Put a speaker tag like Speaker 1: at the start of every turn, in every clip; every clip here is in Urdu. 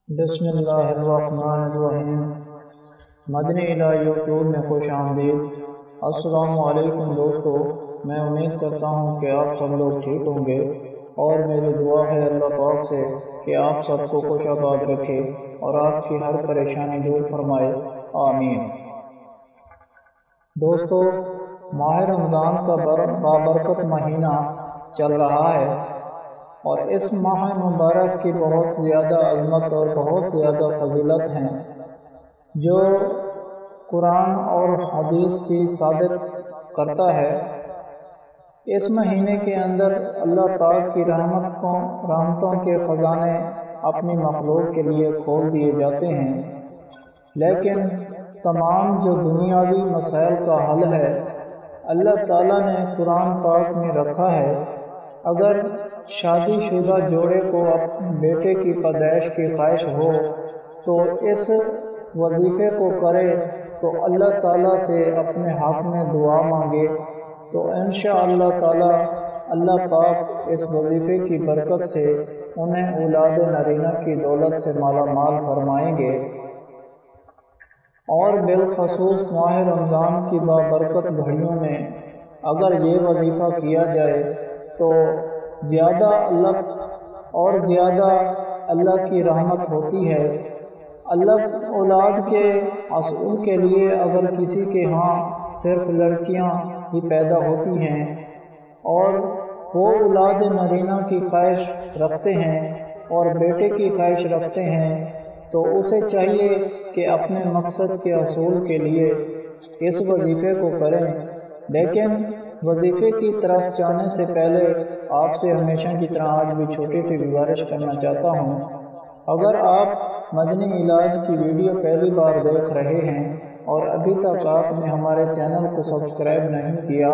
Speaker 1: بسم اللہ الرحمن الرحیم۔ مدنی الہ یوٹیوب میں خوش آمدید۔ السلام علیکم دوستو، میں امید کرتا ہوں کہ آپ سب لوگ ٹھیک ہوں گے، اور میری دعا ہے اللہ پاک سے کہ آپ سب کو خوش آباد رکھے اور آپ کی ہر پریشانی دور فرمائے، آمین۔ دوستو، ماہ رمضان کا بابرکت مہینہ چل رہا ہے، اور اس ماہ مبارک کی بہت زیادہ عظمت اور بہت زیادہ فضیلت ہیں جو قرآن اور حدیث کی ثابت کرتا ہے۔ اس مہینے کے اندر اللہ پاک کی رحمتوں کے خزانے اپنی مخلوق کے لیے کھول دیے جاتے ہیں، لیکن تمام جو دنیاوی مسائل کا حل ہے اللہ تعالیٰ نے قرآن پاک میں رکھا ہے۔ اگر شادی شدہ جوڑے کو اپنے بیٹے کی پیدائش کی خواہش ہو تو اس وظیفے کو کرے تو اللہ تعالیٰ سے اپنے حق میں دعا مانگے تو انشاءاللہ تعالیٰ اللہ پاک اس وظیفے کی برکت سے انہیں اولاد نرینہ کی دولت سے مالا مال فرمائیں گے۔ اور بالخصوص ماہ رمضان کی بابرکت گھڑیوں میں اگر یہ وظیفہ کیا جائے تو زیادہ اللہ کی رحمت ہوتی ہے۔ اللہ اولاد کے حصول کے لیے اگر کسی کے ہاں صرف لڑکیاں ہی پیدا ہوتی ہیں اور وہ اولاد نرینہ کی خواہش رکھتے ہیں اور بیٹے کی خواہش رکھتے ہیں تو اسے چاہیے کہ اپنے مقصد کے حصول کے لیے اس وظیفے کو کریں، لیکن وظیفے کی طرف جانے سے پہلے آپ سے ہمیشہ کی طرح آج بھی چھوٹی سی گزارش کرنا چاہتا ہوں۔ اگر آپ مدنی علاج کی ویڈیو پہلی بار دیکھ رہے ہیں اور ابھی تک آپ نے ہمارے چینل کو سبسکرائب نہیں کیا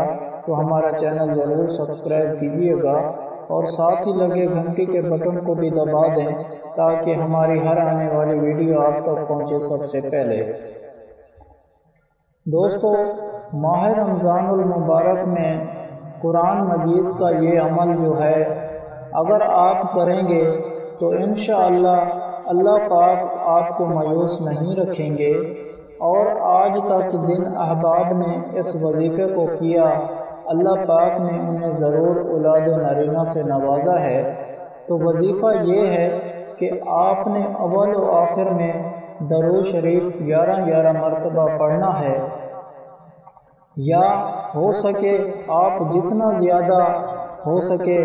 Speaker 1: تو ہمارا چینل ضرور سبسکرائب کیجیے گا اور ساتھ ہی لگے گھنٹی کے بٹن کو بھی دبا دیں تاکہ ہماری ہر آنے والی ویڈیو آپ تک پہنچے سب سے پہلے۔ دوستو، ماہ رمضان المبارک میں قرآن مجید کا یہ عمل جو ہے اگر آپ کریں گے تو انشاءاللہ اللہ پاک آپ کو مایوس نہیں رکھیں گے، اور آج تک جن احباب نے اس وظیفے کو کیا اللہ پاک نے انہیں ضرور اولاد نرینہ سے نوازا ہے۔ تو وظیفہ یہ ہے کہ آپ نے اول و آخر میں درود شریف 11 مرتبہ پڑھنا ہے، یا ہو سکے آپ جتنا زیادہ ہو سکے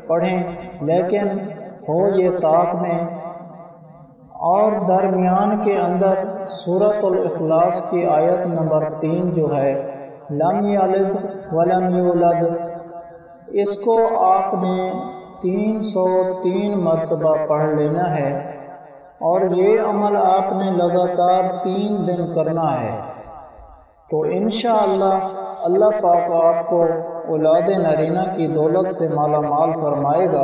Speaker 1: پڑھیں، لیکن ہو یہ طاق میں، اور درمیان کے اندر سورۃ الاخلاص کی آیت نمبر 3 جو ہے لم یلد ولم یولد، اس کو آپ نے 303 مرتبہ پڑھ لینا ہے، اور یہ عمل آپ نے لگاتار 3 دن کرنا ہے تو انشاءاللہ اللہ پاک آپ کو اولاد نرینہ کی دولت سے مالا مال فرمائے گا۔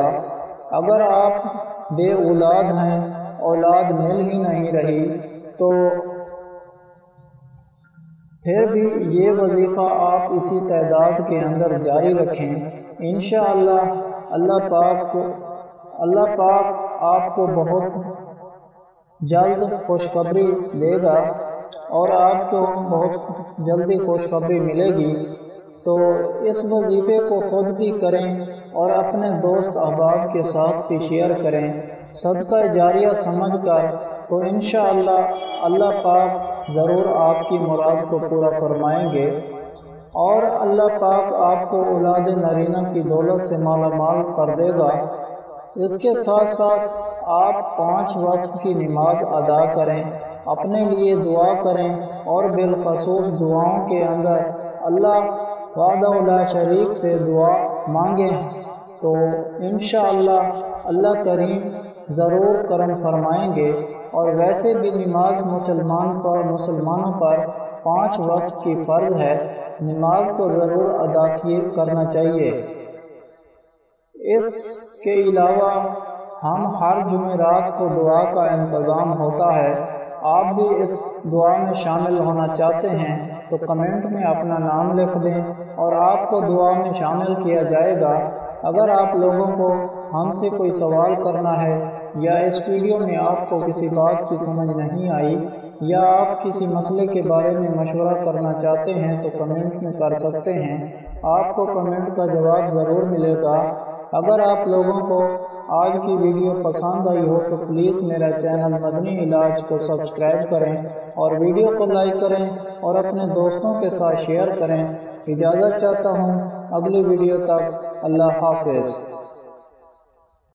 Speaker 1: اگر آپ بے اولاد ہیں، اولاد مل ہی نہیں رہی، تو پھر بھی یہ وظیفہ آپ اسی تعداد کے اندر جاری رکھیں، انشاءاللہ اللہ پاک آپ کو بہت جلد خوشخبری دے گا اور آپ کو بہت جلدی خوشخبری ملے گی۔ تو اس وظیفے کو خود بھی کریں اور اپنے دوست احباب کے ساتھ بھی شیئر کریں صدقہ جاریہ سمجھ کر، تو انشاءاللہ اللہ پاک ضرور آپ کی مراد کو پورا فرمائیں گے، اور اللہ پاک آپ کو اولاد نرینہ کی دولت سے مالا مال کر دے گا۔ اس کے ساتھ ساتھ آپ 5 وقت کی نماز ادا کریں، اپنے لیے دعا کریں، اور بالخصوص دعاؤں کے اندر اللہ وحدہ لا شریک سے دعا مانگیں تو انشاءاللہ اللہ کریم ضرور کرم فرمائیں گے۔ اور ویسے بھی نماز مسلمانوں پر 5 وقت کی فرض ہے، نماز کو ضرور ادا کرنا چاہیے۔ اس کے علاوہ ہم ہر جمعرات کو دعا کا انتظام ہوتا ہے، آپ بھی اس دعا میں شامل ہونا چاہتے ہیں تو کمنٹ میں اپنا نام لکھ دیں اور آپ کو دعا میں شامل کیا جائے گا۔ اگر آپ لوگوں کو ہم سے کوئی سوال کرنا ہے یا اس ویڈیو میں آپ کو کسی بات کی سمجھ نہیں آئی یا آپ کسی مسئلے کے بارے میں مشورہ کرنا چاہتے ہیں تو کمنٹ میں کر سکتے ہیں۔ آپ کو کمنٹ کا جواب ضرور ملے گا۔ اگر آپ لوگوں کو آج کی ویڈیو پسند آئی ہو تو پلیز میرا چینل مدنی علاج کو سبسکرائب کریں اور ویڈیو کو لائک کریں اور اپنے دوستوں کے ساتھ شیئر کریں۔ اجازت چاہتا ہوں، اگلی ویڈیو تک اللہ حافظ۔